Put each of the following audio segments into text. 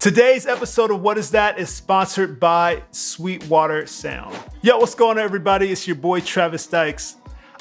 Today's episode of What Is That is sponsored by Sweetwater Sound. Yo, what's going on, everybody? It's your boy Travis Dykes.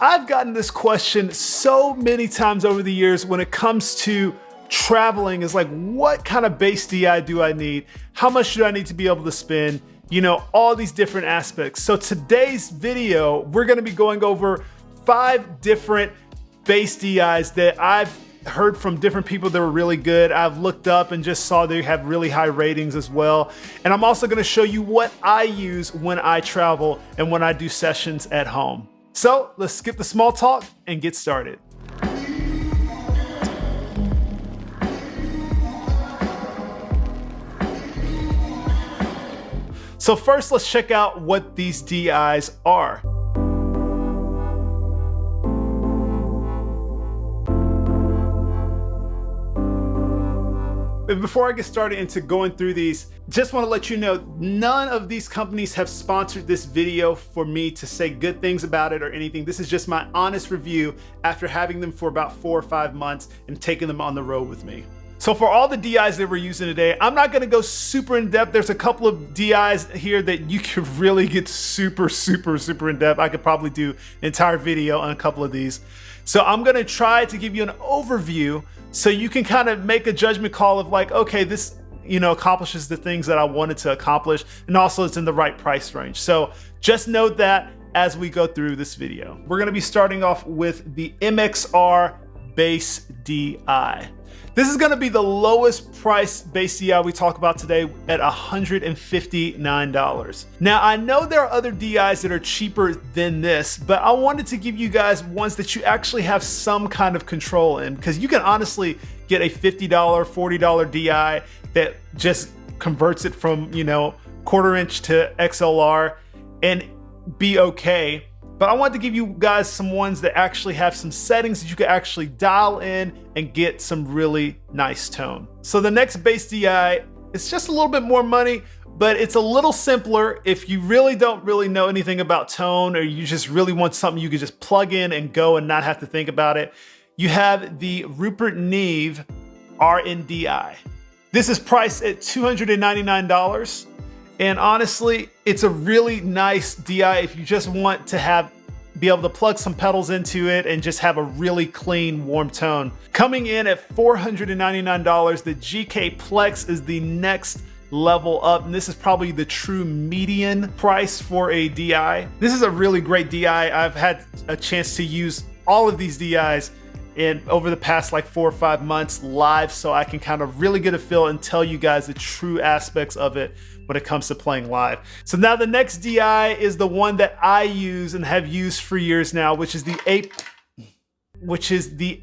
I've gotten this question so many times over the years when it comes to traveling. Is like, what kind of bass DI do I need? How much do I need to be able to spend? You know, all these different aspects. So today's video, we're gonna be going over 5 different bass DIs that I've heard from different people that were really good. I've looked up and just saw they have really high ratings as well. And I'm also gonna show you what I use when I travel and when I do sessions at home. So let's skip the small talk and get started. So first, let's check out what these DIs are. Before I get started into going through these, just want to let you know, none of these companies have sponsored this video for me to say good things about it or anything. This is just my honest review after having them for about 4 or 5 months and taking them on the road with me. So for all the DIs that we're using today, I'm not gonna go super in depth. There's a couple of DIs here that you can really get super in depth. I could probably do an entire video on a couple of these. So I'm gonna try to give you an overview so you can kind of make a judgment call of like, okay, this, you know, accomplishes the things that I wanted to accomplish, and also it's in the right price range. So just note that as we go through this video. We're gonna be starting off with the MXR Bass DI. This is gonna be the lowest price bass DI we talk about today at $159. Now, I know there are other DIs that are cheaper than this, but I wanted to give you guys ones that you actually have some kind of control in, because you can honestly get a $50, $40 DI that just converts it from, you know, 1/4 inch to XLR and be okay. But I wanted to give you guys some ones that actually have some settings that you can actually dial in and get some really nice tone. So the next bass DI, it's just a little bit more money, but it's a little simpler if you really don't know anything about tone, or you just really want something you can just plug in and go and not have to think about it. You have the Rupert Neve RNDI. This is priced at $299. And honestly, it's a really nice DI if you just want to be able to plug some pedals into it and just have a really clean, warm tone. Coming in at $499, the GK Plex is the next level up, and this is probably the true median price for a DI. This is a really great DI. I've had a chance to use all of these DIs over the past like 4 or 5 months live, so I can kind of really get a feel and tell you guys the true aspects of it when it comes to playing live. So now the next DI is the one that I use and have used for years now, which is the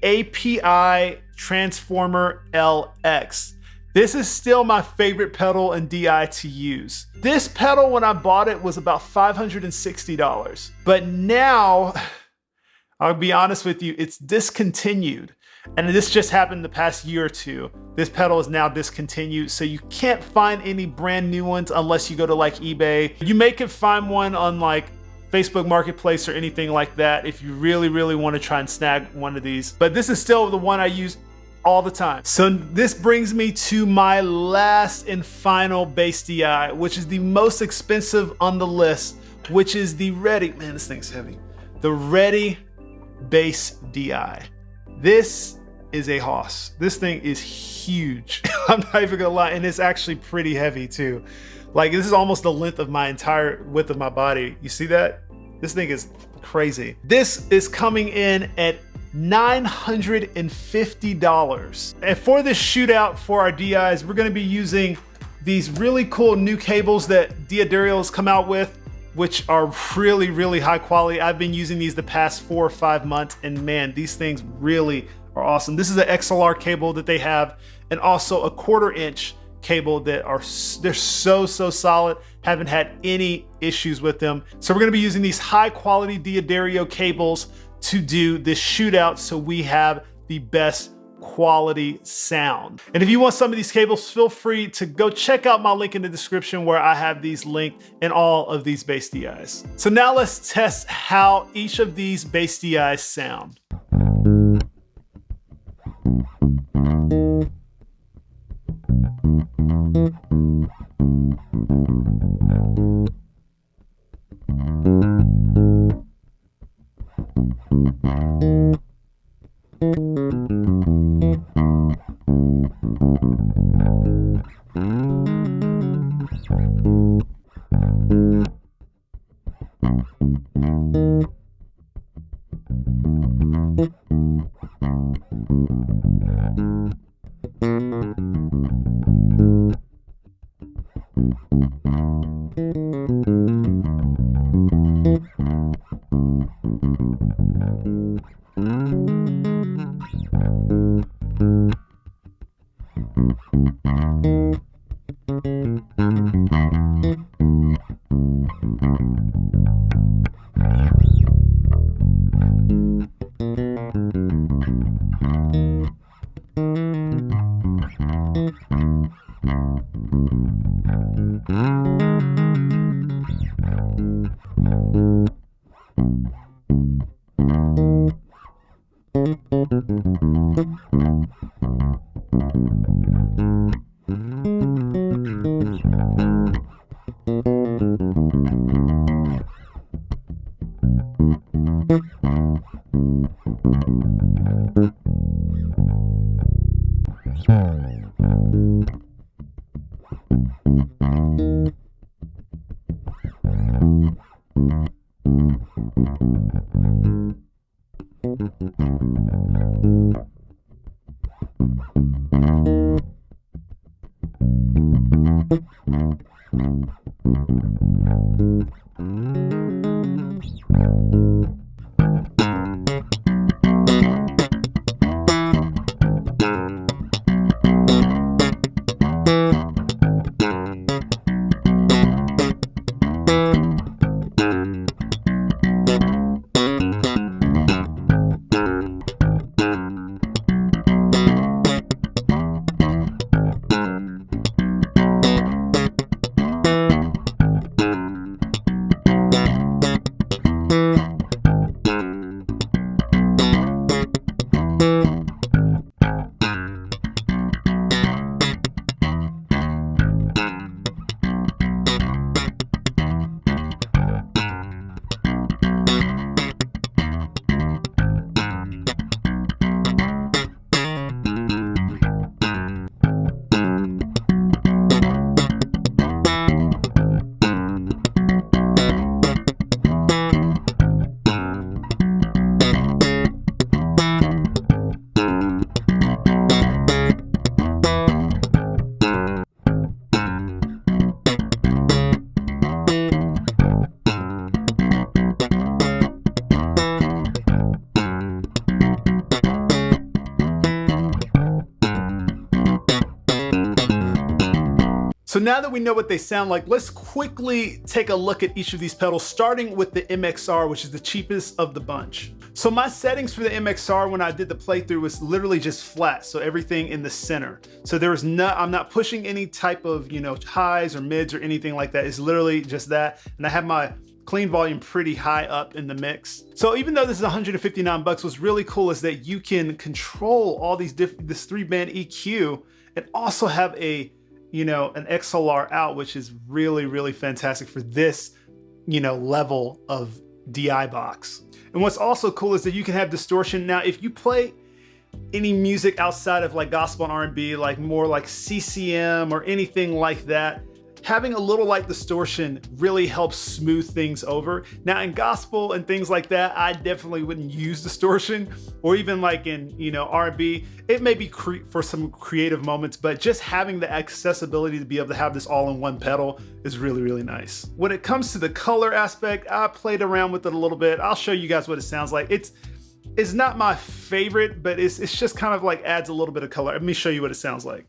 API Transformer LX. This is still my favorite pedal and DI to use. This pedal, when I bought it, was about $560, but now, I'll be honest with you, it's discontinued. And this just happened the past year or 2. This pedal is now discontinued, so you can't find any brand new ones unless you go to like eBay. You may can find one on like Facebook Marketplace or anything like that if you really want to try and snag one of these. But this is still the one I use all the time. So this brings me to my last and final bass DI, which is the most expensive on the list, which is the Reddi, man, this thing's heavy. The Reddi Bass DI. This is a hoss. This thing is huge. I'm not even gonna lie, and it's actually pretty heavy too. Like, this is almost the length of my entire width of my body. You see that? This thing is crazy. This is coming in at $950. And for this shootout for our DIs, we're gonna be using these really cool new cables that D'Addario's come out with, which are really high quality. I've been using these the past 4 or 5 months, and man, these things really are awesome. This is an XLR cable that they have, and also a 1/4 inch cable that they're so solid. Haven't had any issues with them. So we're gonna be using these high quality D'Addario cables to do this shootout, so we have the best quality sound. And if you want some of these cables, feel free to go check out my link in the description where I have these linked in all of these bass DIs. So now let's test how each of these bass DIs sound. So now that we know what they sound like, let's quickly take a look at each of these pedals, starting with the MXR, which is the cheapest of the bunch. So my settings for the MXR when I did the playthrough was literally just flat, so everything in the center. So I'm not pushing any type of, highs or mids or anything like that. It's literally just that. And I have my clean volume pretty high up in the mix. So even though this is 159 bucks, what's really cool is that you can control all these this 3-band EQ and also have an XLR out, which is really, really fantastic for this, level of DI box. And what's also cool is that you can have distortion. Now, if you play any music outside of like gospel and R&B, like more like CCM or anything like that, having a little light distortion really helps smooth things over. Now in gospel and things like that, I definitely wouldn't use distortion, or even like in, R&B, it may be for some creative moments, but just having the accessibility to be able to have this all in one pedal is really, really nice. When it comes to the color aspect, I played around with it a little bit. I'll show you guys what it sounds like. It's not my favorite, but it's just kind of like adds a little bit of color. Let me show you what it sounds like.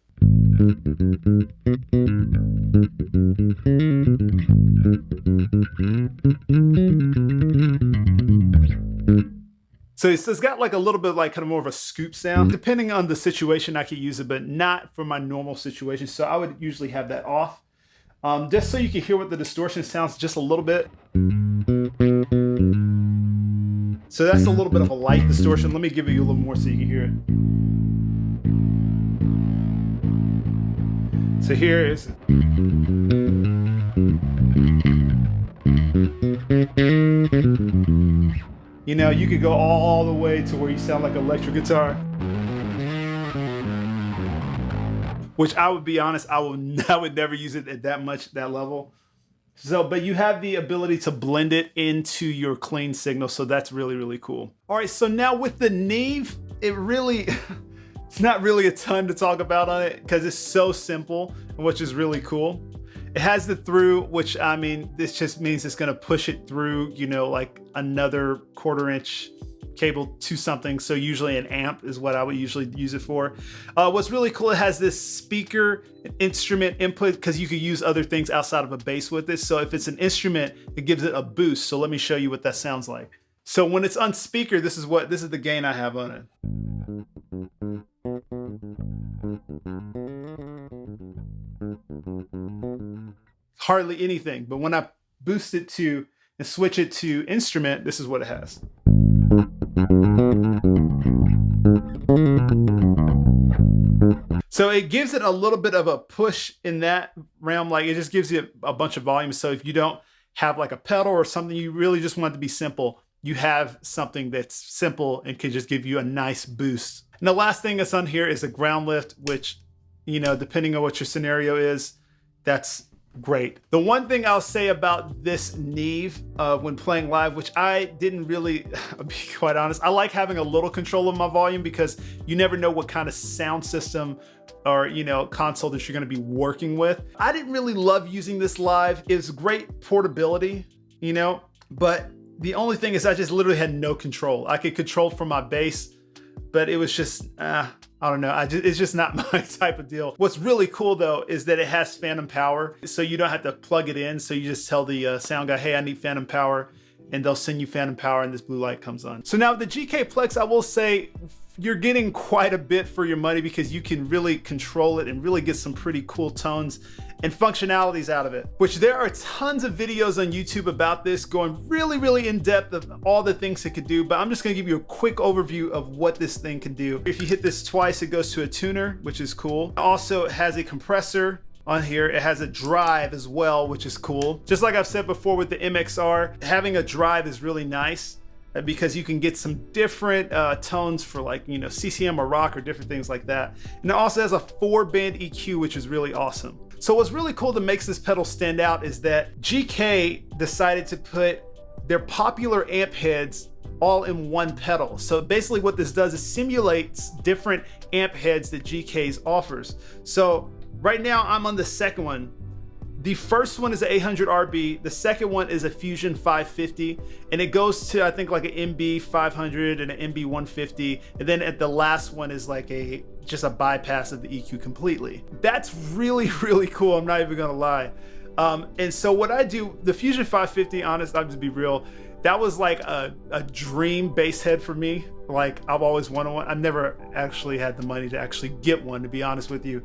So it's got like a little bit like kind of more of a scoop sound. Depending on the situation, I could use it, but not for my normal situation. So I would usually have that off, just so you can hear what the distortion sounds just a little bit. So that's a little bit of a light distortion. Let me give you a little more so you can hear it. So here is. You could go all the way to where you sound like electric guitar. Which I would be honest, I would never use it at that level. So, but you have the ability to blend it into your clean signal, so that's really, really cool. All right, so now with the Neve, it's not really a ton to talk about on it because it's so simple, which is really cool. It has the through, which I mean, this just means it's gonna push it through, you know, like another 1/4 inch cable to something. So usually an amp is what I would usually use it for. What's really cool, it has this speaker instrument input, because you could use other things outside of a bass with this. So if it's an instrument, it gives it a boost. So let me show you what that sounds like. So when it's on speaker, this is the gain I have on it. Hardly anything, but when I boost it to and switch it to instrument, this is what it has. So it gives it a little bit of a push in that realm, like it just gives you a bunch of volume. So if you don't have like a pedal or something, you really just want it to be simple, you have something that's simple and can just give you a nice boost. And the last thing that's on here is a ground lift, which, you know, depending on what your scenario is, that's great. The one thing I'll say about this Neve when playing live, which I didn't really, I'll be quite honest, I like having a little control of my volume, because you never know what kind of sound system or, you know, console that you're gonna be working with. I didn't really love using this live. It's great portability, you know, but the only thing is I just literally had no control. I could control from my bass, but it was just, I don't know. It's just not my type of deal. What's really cool though is that it has phantom power, so you don't have to plug it in. So you just tell the sound guy, hey, I need phantom power, and they'll send you phantom power and this blue light comes on. So now the GK Plex, I will say, you're getting quite a bit for your money, because you can really control it and really get some pretty cool tones and functionalities out of it, which there are tons of videos on YouTube about this, going really in depth of all the things it could do, but I'm just gonna give you a quick overview of what this thing can do. If you hit this twice, it goes to a tuner, which is cool. Also, it has a compressor on here. It has a drive as well, which is cool. Just like I've said before with the MXR, having a drive is really nice, because you can get some different tones for, like, you know, CCM or rock or different things like that. And it also has a 4-band EQ, which is really awesome. So what's really cool that makes this pedal stand out is that GK decided to put their popular amp heads all in one pedal. So basically what this does is simulates different amp heads that GK's offers. So right now I'm on the second one. The first one is an 800 RB, the second one is a Fusion 550, and it goes to, I think, like an MB 500 and an MB 150, and then at the last one is like just a bypass of the EQ completely. That's really cool, I'm not even gonna lie. And so what I do, the Fusion 550, honest, I'll just be real, that was like a dream bass head for me. Like, I've always wanted one. I've never actually had the money to actually get one, to be honest with you.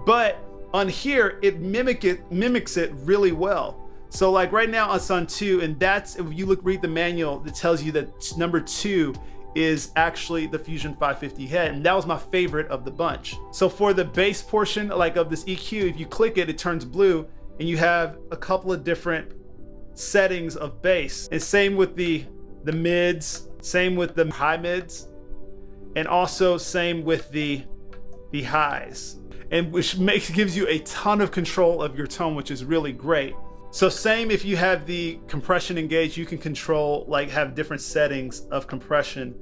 But on here, it mimics it really well. So like right now it's on 2, and that's, if you read the manual, it tells you that number 2 is actually the Fusion 550 head, and that was my favorite of the bunch. So for the bass portion, like of this EQ, if you click it, it turns blue, and you have a couple of different settings of bass. And same with the mids, same with the high mids, and also same with the highs. And which gives you a ton of control of your tone, which is really great. So same if you have the compression engaged, you can control, like, have different settings of compression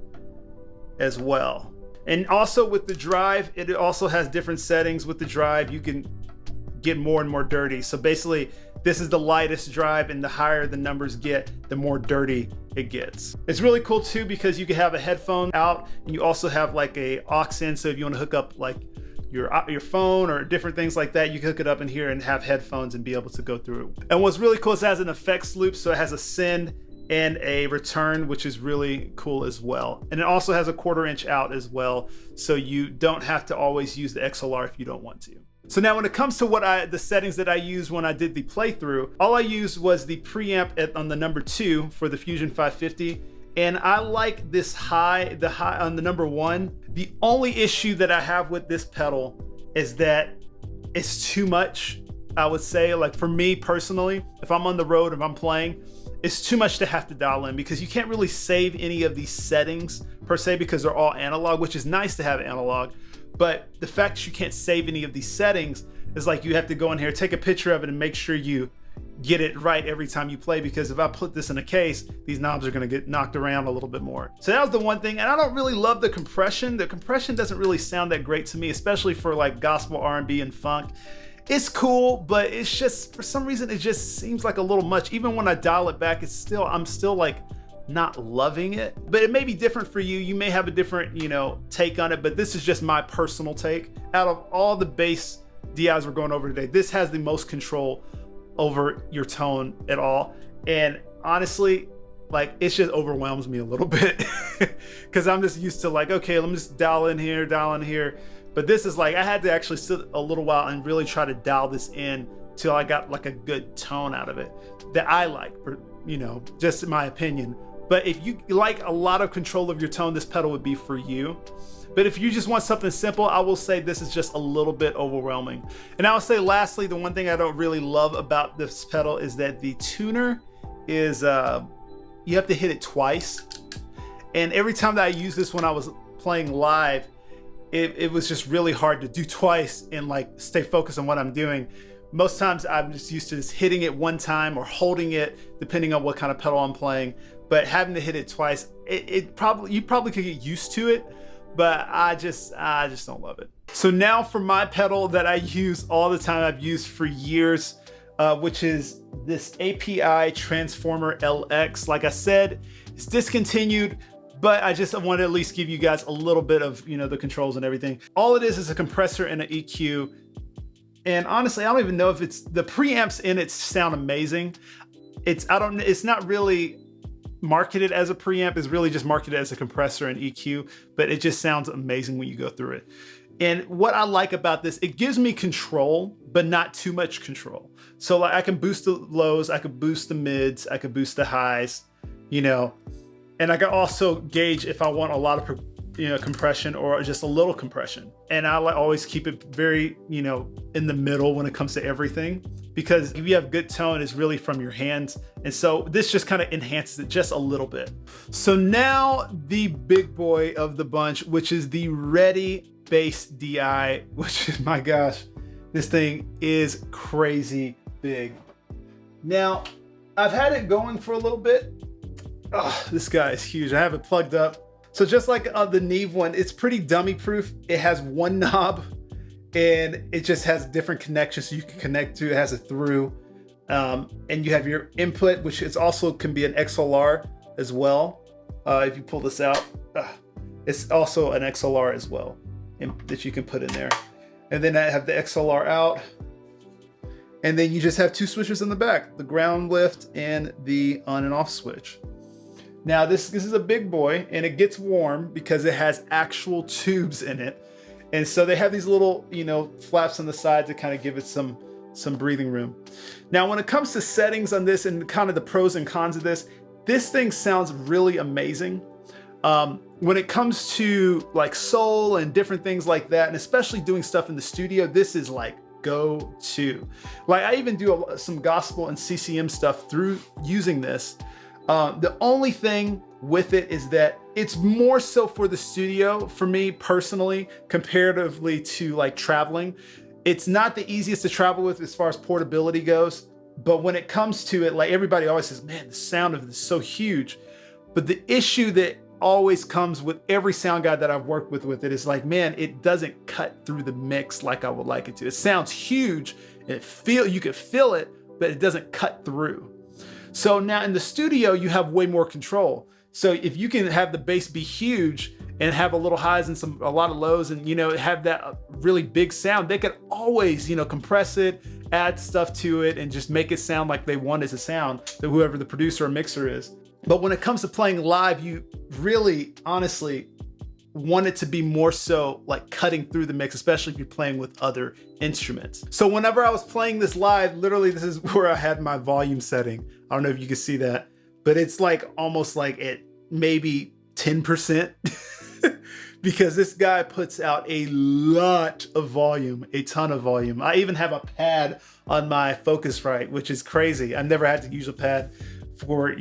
as well. And also with the drive, it also has different settings. With the drive, you can get more and more dirty. So basically, this is the lightest drive, and the higher the numbers get, the more dirty it gets. It's really cool too, because you can have a headphone out, and you also have like a aux in, so if you want to hook up like your phone or different things like that, you can hook it up in here and have headphones and be able to go through it. And what's really cool is it has an effects loop, so it has a send and a return, which is really cool as well. And it also has a 1/4 inch out as well, so you don't have to always use the XLR if you don't want to. So now when it comes to the settings that I used when I did the playthrough, all I used was the preamp on the number 2 for the Fusion 550. And I like this high on the number 1. The only issue that I have with this pedal is that it's too much, I would say. Like, for me personally, if I'm on the road, if I'm playing, it's too much to have to dial in, because you can't really save any of these settings per se, because they're all analog, which is nice to have analog. But the fact that you can't save any of these settings is like, you have to go in here, take a picture of it, and make sure you get it right every time you play, because if I put this in a case, these knobs are gonna get knocked around a little bit more. So that was the one thing. And I don't really love the compression. The compression doesn't really sound that great to me, especially for like gospel, R&B, and funk. It's cool, but it's just, for some reason, it just seems like a little much. Even when I dial it back, I'm still like not loving it. But it may be different for you. You may have a different, take on it, but this is just my personal take. Out of all the bass DIs we're going over today, this has the most control over your tone at all. And honestly, like, it just overwhelms me a little bit because I'm just used to like, okay, let me just dial in here. But this is like, I had to actually sit a little while and really try to dial this in till I got like a good tone out of it that I like, just in my opinion. But if you like a lot of control of your tone, this pedal would be for you. But if you just want something simple, I will say this is just a little bit overwhelming. And I will say lastly, the one thing I don't really love about this pedal is that the tuner is, you have to hit it twice. And every time that I used this when I was playing live, it was just really hard to do twice and like stay focused on what I'm doing. Most times I'm just used to just hitting it one time or holding it, depending on what kind of pedal I'm playing. But having to hit it twice, you probably could get used to it, but I just don't love it. So now for my pedal that I use all the time, I've used for years, which is this API Transformer LX. Like I said, it's discontinued, but I just want to at least give you guys a little bit of, the controls and everything. All it is a compressor and an EQ. And honestly, I don't even know if the preamps in it sound amazing. It's not really marketed as a preamp, it's really just marketed as a compressor and EQ, but it just sounds amazing when you go through it. And what I like about this, it gives me control, but not too much control. So like I can boost the lows, I can boost the mids, I can boost the highs, and I can also gauge if I want a lot of compression or just a little compression. And I always keep it very, in the middle when it comes to everything, because if you have good tone, it's really from your hands. And so this just kind of enhances it just a little bit. So now the big boy of the bunch, which is the Reddi Bass DI, which is, my gosh, this thing is crazy big. Now, I've had it going for a little bit. Oh, this guy is huge. I have it plugged up. So just like the Neve one, it's pretty dummy proof. It has one knob and it just has different connections so you can connect to. It has a through, and you have your input, which is also can be an XLR as well. If you pull this out, it's also an XLR as well that you can put in there. And then I have the XLR out. And then you just have two switches in the back, the ground lift and the on and off switch. Now this is a big boy and it gets warm because it has actual tubes in it. And so they have these little, flaps on the side to kind of give it some breathing room. Now, when it comes to settings on this and kind of the pros and cons of this thing sounds really amazing. When it comes to like soul and different things like that, and especially doing stuff in the studio, this is like go-to. Like I even do some gospel and CCM stuff through using this. The only thing with it is that it's more so for the studio for me personally, comparatively to like traveling. It's not the easiest to travel with as far as portability goes, but when it comes to it, like everybody always says, man, the sound of it is so huge. But the issue that always comes with every sound guy that I've worked with it is like, man, it doesn't cut through the mix like I would like it to. It sounds huge and you can feel it, but it doesn't cut through. So now in the studio, you have way more control. So if you can have the bass be huge and have a little highs and a lot of lows and, have that really big sound, they could always, compress it, add stuff to it and just make it sound like they want it to sound, to whoever the producer or mixer is. But when it comes to playing live, you really, honestly, want it to be more so like cutting through the mix, especially if you're playing with other instruments. So whenever I was playing this live, literally this is where I had my volume setting. I don't know if you can see that, but it's like almost like at maybe 10% because this guy puts out a lot of volume, a ton of volume. I even have a pad on my Focusrite, which is crazy. I've never had to use a pad for,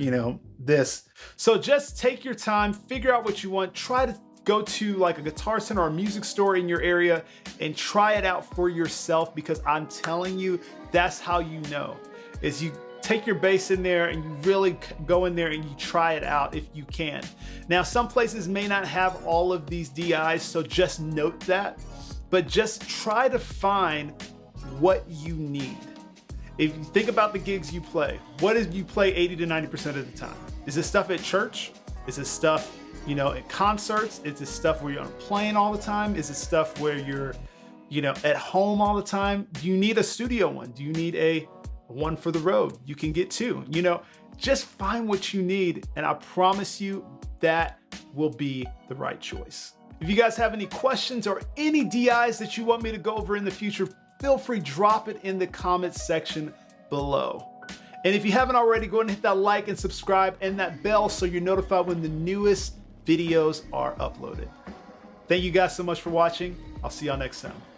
this. So just take your time, figure out what you want, try to go to like a Guitar Center or a music store in your area and try it out for yourself, because I'm telling you, that's how you know, is you take your bass in there and you really go in there and you try it out if you can. Now, some places may not have all of these DIs, so just note that, but just try to find what you need. If you think about the gigs you play, what do you play 80 to 90% of the time? Is this stuff at church? Is this stuff, you know, at concerts? Is this stuff where you're on a plane all the time? Is it stuff where you're, you know, at home all the time? Do you need a studio one? Do you need a one for the road? You can get two. You know, just find what you need, and I promise you that will be the right choice. If you guys have any questions or any DIs that you want me to go over in the future, feel free, drop it in the comments section below. And if you haven't already, go ahead and hit that like and subscribe and that bell so you're notified when the newest videos are uploaded. Thank you guys so much for watching. I'll see y'all next time.